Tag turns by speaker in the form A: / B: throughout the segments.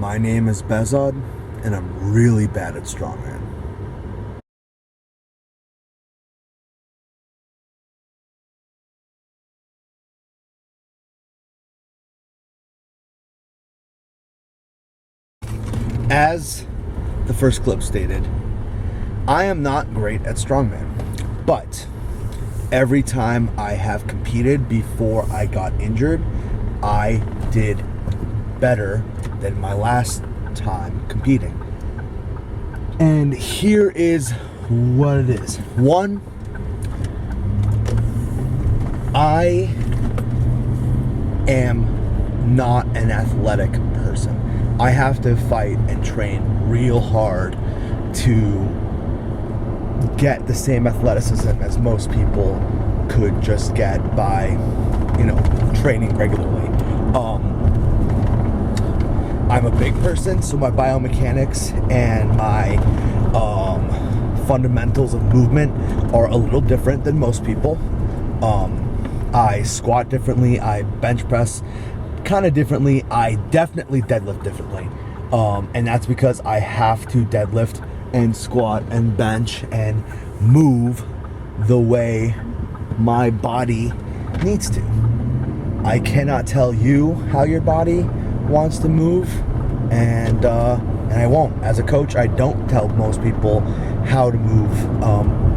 A: My name is Bezod, and I'm really bad at strongman. As the first clip stated, I am not great at strongman, but every time I have competed before I got injured, I did better than my last time competing. And here is what it is. One, I am not an athletic person. I have to fight and train real hard to get the same athleticism as most people could just get by, training regularly. I'm a big person, so my biomechanics and my fundamentals of movement are a little different than most people. I squat differently, I bench press kind of differently, I definitely deadlift differently. And that's because I have to deadlift and squat and bench and move the way my body needs to. I cannot tell you how your body wants to move, and I won't. As a coach, I don't tell most people how to move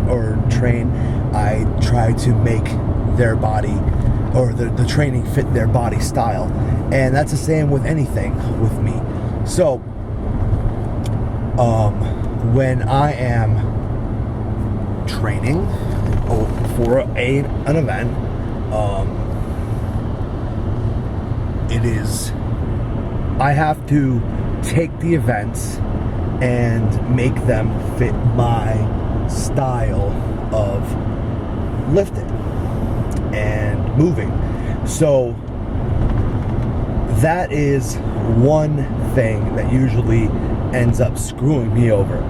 A: or train. I try to make their body or the training fit their body style, and that's the same with anything with me. So when I am training for an event, I have to take the events and make them fit my style of lifting and moving. So that is one thing that usually ends up screwing me over.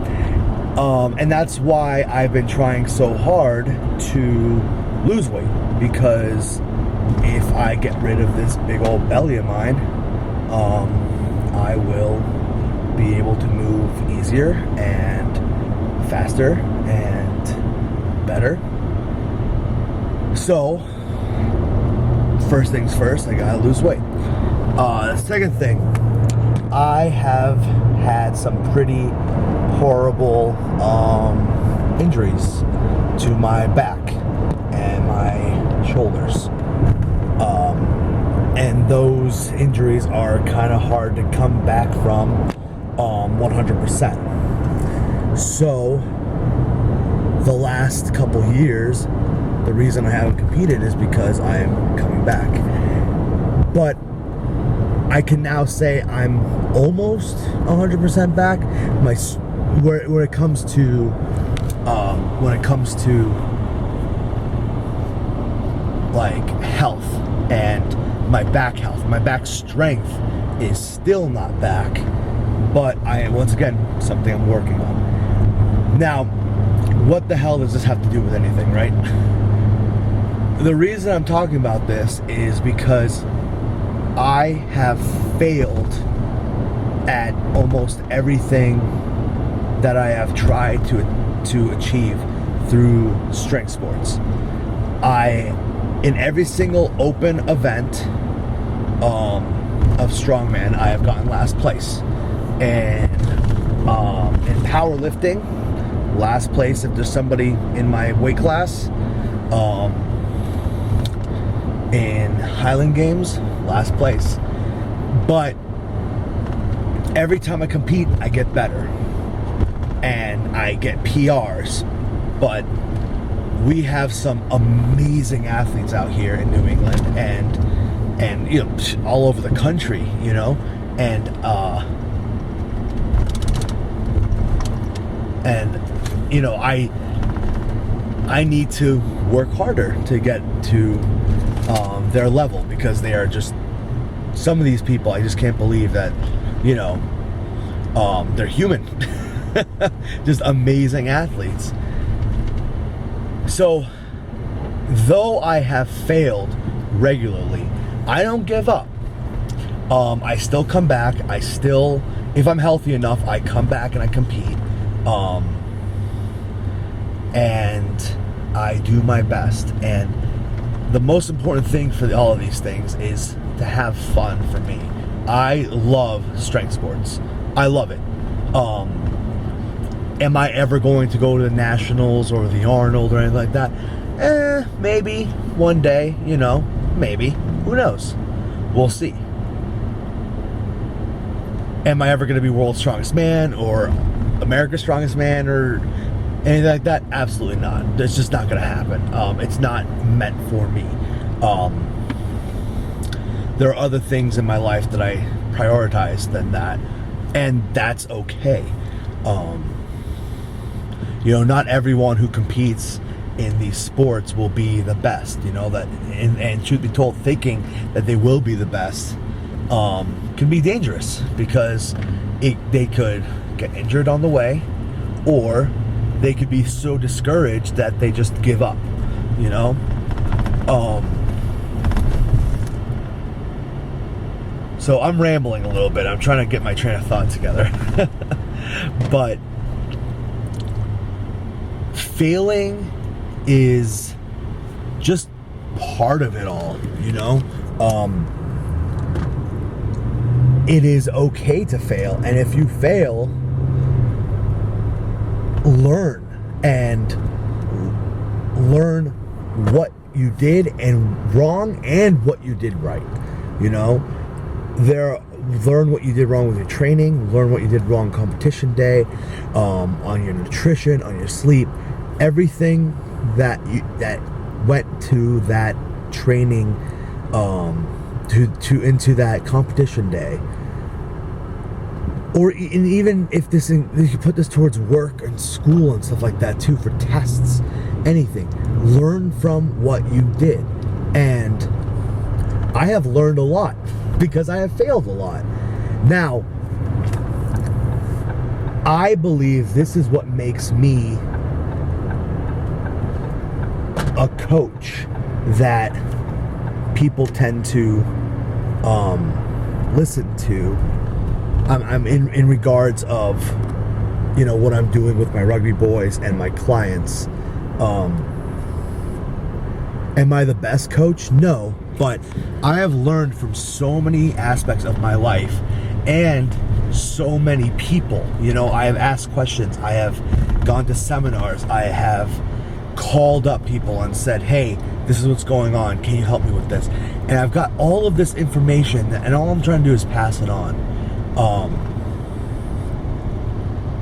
A: And that's why I've been trying so hard to lose weight, because if I get rid of this big old belly of mine, I will be able to move easier and faster and better. So, first things first, I gotta lose weight. Second thing, I have had some pretty horrible injuries to my back and my shoulders. And those injuries are kind of hard to come back from 100%. So, the last couple years, the reason I haven't competed is because I'm coming back. But I can now say I'm almost 100% back. When it comes to like health and my back health, my back strength is still not back. But once again, something I'm working on. Now, what the hell does this have to do with anything, right? The reason I'm talking about this is because I have failed at almost everything that I have tried to achieve through strength sports. In every single open event of strongman, I have gotten last place. And in powerlifting, last place if there's somebody in my weight class. In Highland Games, last place. But every time I compete, I get better. And I get PRs. But we have some amazing athletes out here in New England and all over the country, and I need to work harder to get to their level, because they are just, some of these people, I just can't believe that, they're human. Just amazing athletes. So, though I have failed regularly, I don't give up. I still come back. If I'm healthy enough, I come back and I compete. And I do my best. And the most important thing for all of these things is to have fun for me. I love strength sports. I love it. Am I ever going to go to the Nationals or the Arnold or anything like that? Maybe one day, maybe. Who knows? We'll see. Am I ever going to be World's Strongest Man or America's Strongest Man or anything like that? Absolutely not. It's just not going to happen. It's not meant for me. There are other things in my life that I prioritize than that, and that's okay. Not everyone who competes in these sports will be the best. And truth be told, thinking that they will be the best can be dangerous, because they could get injured on the way, or they could be so discouraged that they just give up. So I'm rambling a little bit. I'm trying to get my train of thought together. But failing is just part of it all, It is okay to fail, and if you fail, learn what you did and wrong and what you did right. Learn what you did wrong with your training, learn what you did wrong competition day, on your nutrition, on your sleep, everything that went to that training, into that competition day. Or even if you put this towards work and school and stuff like that too, for tests, anything, learn from what you did. And I have learned a lot because I have failed a lot. Now, I believe this is what makes me a coach that people tend to listen to. I'm in regards of what I'm doing with my rugby boys and my clients. Am I the best coach? No, but I have learned from so many aspects of my life and so many people. I have asked questions, I have gone to seminars, I have called up people and said, hey, this is what's going on, can you help me with this? And I've got all of this information, and all I'm trying to do is pass it on.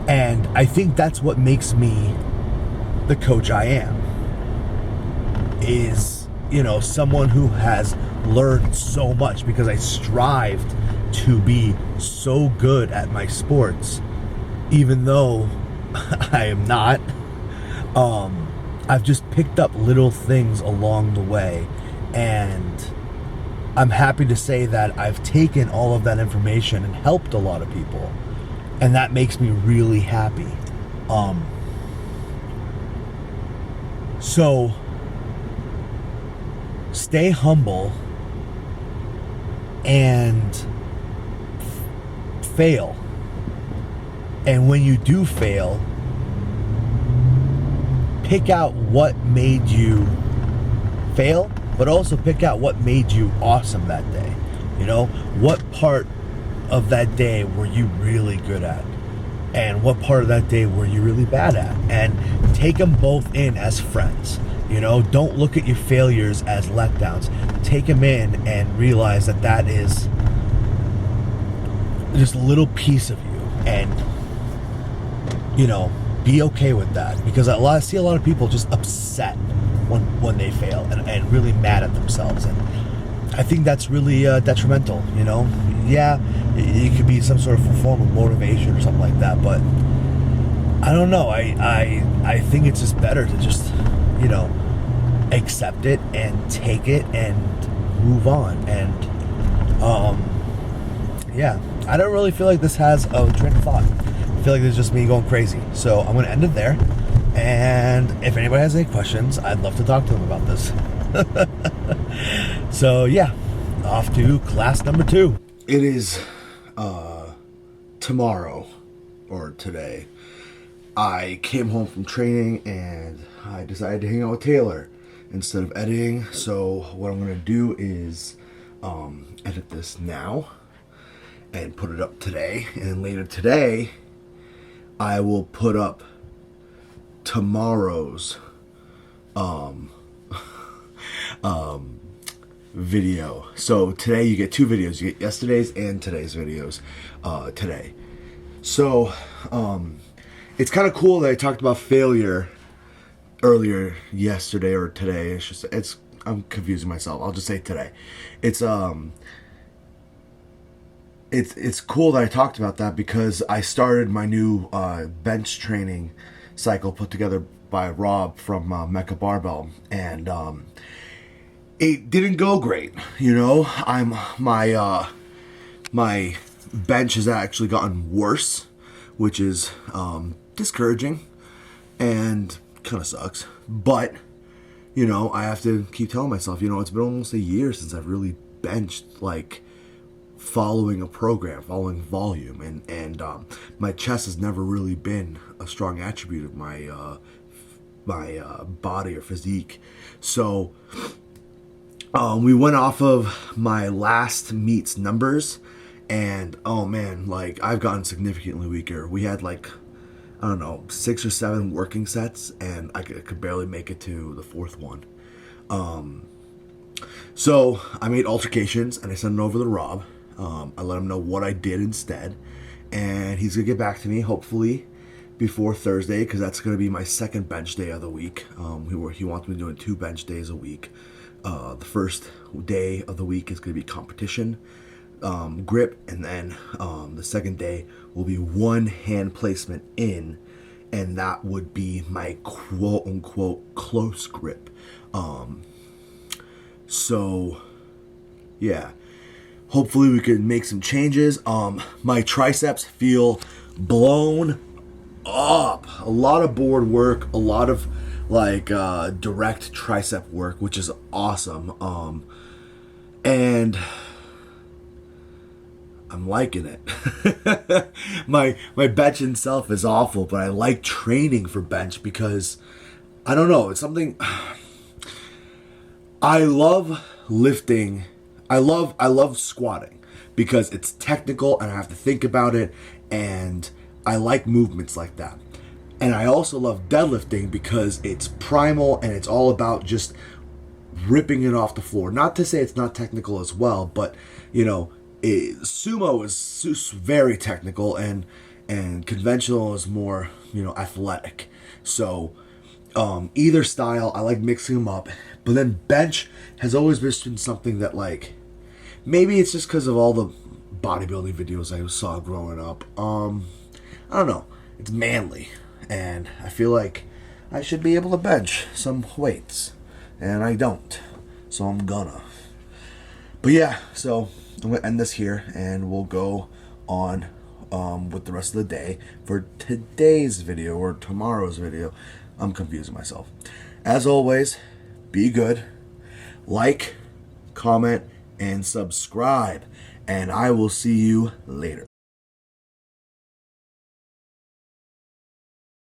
A: And I think that's what makes me the coach I am, is someone who has learned so much, because I strived to be so good at my sports, even though I am not. I've just picked up little things along the way, and I'm happy to say that I've taken all of that information and helped a lot of people, and that makes me really happy. So stay humble and fail. And when you do fail, pick out what made you fail, but also pick out what made you awesome that day. What part of that day were you really good at? And what part of that day were you really bad at? And take them both in as friends. Don't look at your failures as letdowns. Take them in and realize that is just a little piece of you. And, be okay with that. Because I see a lot of people just upset when they fail and really mad at themselves. And I think that's really detrimental, Yeah, it could be some sort of form of motivation or something like that, but I don't know. I think it's just better to just, accept it and take it and move on. And I don't really feel like this has a train of thought. I feel like it's just me going crazy. So I'm going to end it there. And if anybody has any questions, I'd love to talk to them about this. So off to class number 2. it is tomorrow or today. I came home from training and I decided to hang out with Taylor instead of editing. So what I'm gonna do is edit this now and put it up today, and then later today I will put up tomorrow's video. So today you get two videos. You get yesterday's and today's videos today. So it's kind of cool that I talked about failure earlier yesterday or today. I'm confusing myself. I'll just say today. It's cool that I talked about that because I started my new bench training cycle put together by Rob from Mecca Barbell, and it didn't go great. You know, my bench has actually gotten worse, which is discouraging and kind of sucks. But you know, I have to keep telling myself, you know, it's been almost a year since I've really benched like following a program, following volume, and my chest has never really been a strong attribute of my body or physique. So we went off of my last meet's numbers, and oh man, like I've gotten significantly weaker. We had like, I don't know, 6 or 7 working sets, and I could barely make it to the 4th one. So I made altercations and I sent it over to Rob. I let him know what I did instead, and he's gonna get back to me hopefully before Thursday, because that's gonna be my second bench day of the week. He wants me doing 2 bench days a week. The first day of the week is gonna be competition grip, and then the second day will be 1 hand placement in, and that would be my quote unquote close grip. So yeah, hopefully we can make some changes. My triceps feel blown up. A lot of board work, a lot of like direct tricep work, which is awesome. And I'm liking it. my bench itself is awful, but I like training for bench because I don't know, it's something I love lifting. I love squatting because it's technical and I have to think about it, and I like movements like that. And I also love deadlifting because it's primal and it's all about just ripping it off the floor. Not to say it's not technical as well, but you know, sumo is very technical, and conventional is more, you know, athletic. So either style, I like mixing them up. But then bench has always been something that, like, maybe it's just because of all the bodybuilding videos I saw growing up. I don't know. It's manly, and I feel like I should be able to bench some weights, and I don't. So I'm gonna. But yeah, so I'm gonna end this here, and we'll go on with the rest of the day for today's video or tomorrow's video. I'm confusing myself. As always, be good. Like, comment, and subscribe. And I will see you later.